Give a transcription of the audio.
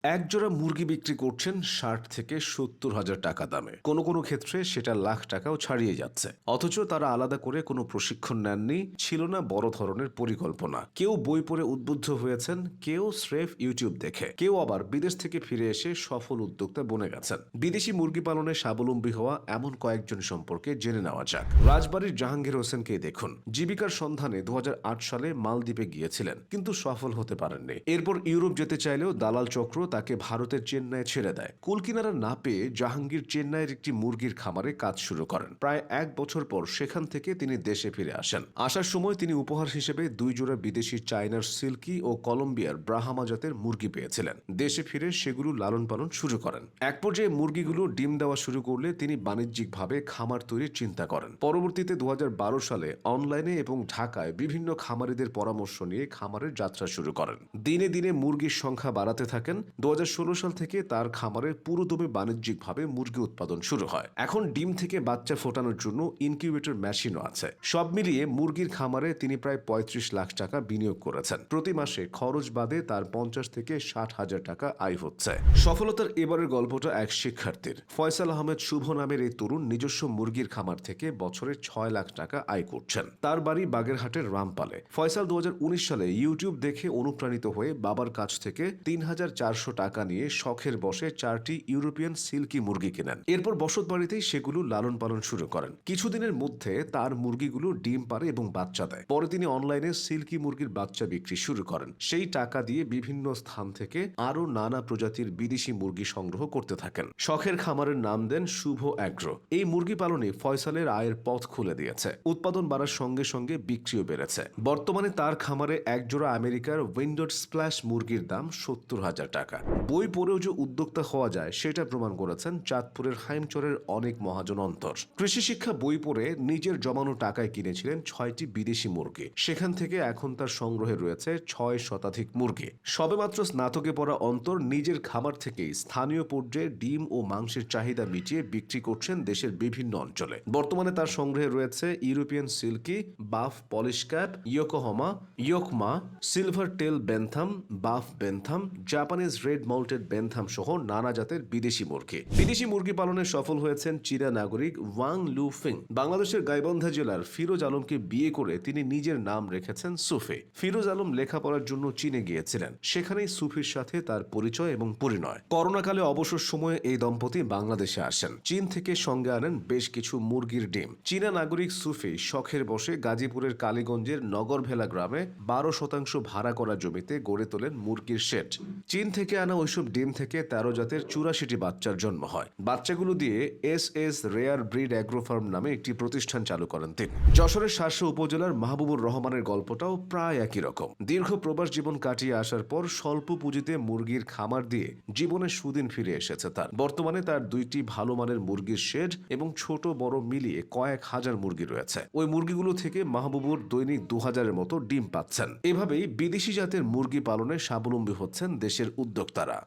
একজোড়া মুরগি বিক্রি করছেন ৬০ থেকে ৭০ হাজার টাকা দামে। কোনো কোনো ক্ষেত্রে সেটা লাখ টাকাও ছাড়িয়ে যাচ্ছে। অথচ তারা আলাদা করে কোনো প্রশিক্ষণ নেননি, ছিল না বড় ধরনের পরিকল্পনা। কেউ বই পড়ে উদ্বুদ্ধ হয়েছেন, কেউ স্রেফ ইউটিউব দেখে, কেউ আবার বিদেশ থেকে ফিরে এসে সফল উদ্যোক্তা বনে গেছেন। বিদেশি মুরগি পালনে স্বাবলম্বী হওয়া এমন কয়েকজন সম্পর্কে জেনে নেওয়া যাক। রাজবাড়ির জাহাঙ্গীর হোসেনকে দেখুন। জীবিকার সন্ধানে ২০০৮ সালে মালদ্বীপে গিয়েছিলেন, কিন্তু সফল হতে পারেননি। এরপর ইউরোপ যেতে চাইলেও দালাল চক্র তাকে ভারতের চেন্নাইয়ে ছেড়ে দেয়। কুলকিনারা না পেয়ে জাহাঙ্গীর চেন্নাইয়ের একটি মুরগির খামারে কাজ শুরু করেন। প্রায় ১ বছর পর সেখান থেকে তিনি দেশে ফিরে আসেন। আসার সময় তিনি উপহার হিসেবে ২ জোড়া বিদেশি চায়নার সিল্কি ও কলম্বিয়ার ব্রাহামা জাতের মুরগি পেয়েছিলেন। দেশে ফিরে সেগুলো লালন পালন শুরু করেন। এক পর্যায়ে মুরগিগুলো ডিম দেওয়া শুরু করলে তিনি বাণিজ্যিকভাবে খামার তৈরির চিন্তা করেন। পরবর্তীতে ২০১২ সালে অনলাইনে এবং ঢাকায় বিভিন্ন খামারিদের পরামর্শ নিয়ে খামারের যাত্রা শুরু করেন। দিনে দিনে মুরগির সংখ্যা বাড়াতে থাকেন। ২০১৬ সাল থেকে তার খামারে পুরোদমে বাণিজ্যিকভাবে মুরগি উৎপাদন শুরু হয়। এখন ডিম থেকে বাচ্চা ফোটানোর জন্য ইনকিউবেটর মেশিনও আছে। সব মিলিয়ে মুরগির খামারে তিনি প্রায় ৩৫ লাখ টাকা বিনিয়োগ করেছেন। প্রতি মাসে খরচ বাদে তার ৫০ থেকে ৬০ হাজার টাকা আয় হচ্ছে। সফলতার এবারের গল্পটা এক শিক্ষার্থীর। ফয়সাল আহমেদ শুভ নামের এই তরুণ নিজস্ব মুরগির খামার থেকে বছরে ৬ লাখ টাকা আয় করছেন। তার বাড়ি বাগেরহাটের রামপালে। ফয়সাল ২০১৯ সালে ইউটিউব দেখে অনুপ্রাণিত হয়ে বাবার কাছ থেকে ৩,৪০০ টাকা নিয়ে শখের বসে ৪টি ইউরোপিয়ান সিল্কি মুরগি কেনেন। এরপর বসত বাড়িতেই সেগুলো লালন পালন শুরু করেন। কিছুদিনের মধ্যে তার মুরগিগুলো ডিম পারে এবং বাচ্চা দেয়। পরে তিনি অনলাইনে সিল্কি মুরগির বাচ্চা বিক্রি শুরু করেন। সেই টাকা দিয়ে বিভিন্ন স্থান থেকে আরও নানা প্রজাতির বিদেশি মুরগি সংগ্রহ করতে থাকেন। শখের খামারের নাম দেন শুভ অ্যাগ্রো। এই মুরগি পালনে ফয়সালের আয়ের পথ খুলে দিয়েছে। উৎপাদন বাড়ার সঙ্গে সঙ্গে বিক্রিও বেড়েছে। বর্তমানে তার খামারে একজোড়া আমেরিকার উইন্ডোড স্প্ল্যাশ মুরগির দাম ৭০ হাজার টাকা। বই পড়েও যে উদ্যোক্তা হওয়া যায় সেটা প্রমাণ করেছেন চাঁদপুরের হাইমচরের অনেক মহাজন অন্তর। কৃষি শিক্ষা বই পড়ে নিজের জমানো টাকায় কিনেছিলেন ৬টি বিদেশি মুরগি। সেখান থেকে এখন তার সংগ্রহে রয়েছে ৬ শতাধিক মুরগি। সবেমাত্র স্নাতকে পড়া অন্তর নিজের খামার থেকেই স্থানীয় পর্যায়ে ডিম ও মাংসের চাহিদা মিটিয়ে বিক্রি করছেন দেশের বিভিন্ন অঞ্চলে। বর্তমানে তার সংগ্রহে রয়েছে European silky, buff Polish cap, Yokohama, Yokohama, silver tail bantam, buff bantam, Japanese red mottled bantam সহ নানা জাতের বিদেশি মুরগি। বিদেশি মুরগি পালনে সফল হয়েছেন চীনা নাগরিক ওয়াং লু ফিং। বাংলাদেশের গাইবান্ধা জেলার ফিরোজ আলমকে বিয়ে করে তিনি নিজের নাম রেখেছেন সুফি। ফিরোজ আলম লেখাপড়ার জন্য চীনে গিয়েছিলেন। সেখানেই সুফির সাথে তার পরিচয় এবং পরিণয়। করোনাকালে অবসর সময়ে এই দম্পতি বাংলাদেশে আসেন। চীন থেকে সঙ্গে আনেন বেশ কিছু মুরগির ডিম। চীনা নাগরিক সুফি শখের বসে গাজীপুরের কালীগঞ্জের নগরভেলা গ্রামে ১২% ভাড়া করা জমিতে গড়ে তোলেন মুরগির শেড। চীন থেকে আনা ওইসব ডিম থেকে ১৩ জাতের ৮৪টি বাচ্চার জন্ম হয়। বাচ্চাগুলো দিয়ে S rare breed agro farm নামে একটি প্রতিষ্ঠান চালু করেন তিনি। যশোরের শার্শা উপজেলার মাহবুবুর রহমানের গল্পটাও প্রায় একই রকম। দীর্ঘ প্রবাস জীবন কাটিয়ে আসার পর স্বল্প পুঁজিতে মুরগির খামার দিয়ে জীবনের সুদিন ফিরে এসেছে তার। বর্তমানে তার ২টি ভালো মানের মুরগির শেড এবং ছোট বড় মিলিয়ে কয়েক হাজার মুরগি রয়েছে। ওই মুরগিগুলো থেকে মাহবুবুর দৈনিক ২,০০০-এর মতো ডিম পাচ্ছেন। এভাবেই বিদেশি জাতের মুরগি পালনে স্বাবলম্বী হচ্ছেন দেশের উদ্যোক্তারা।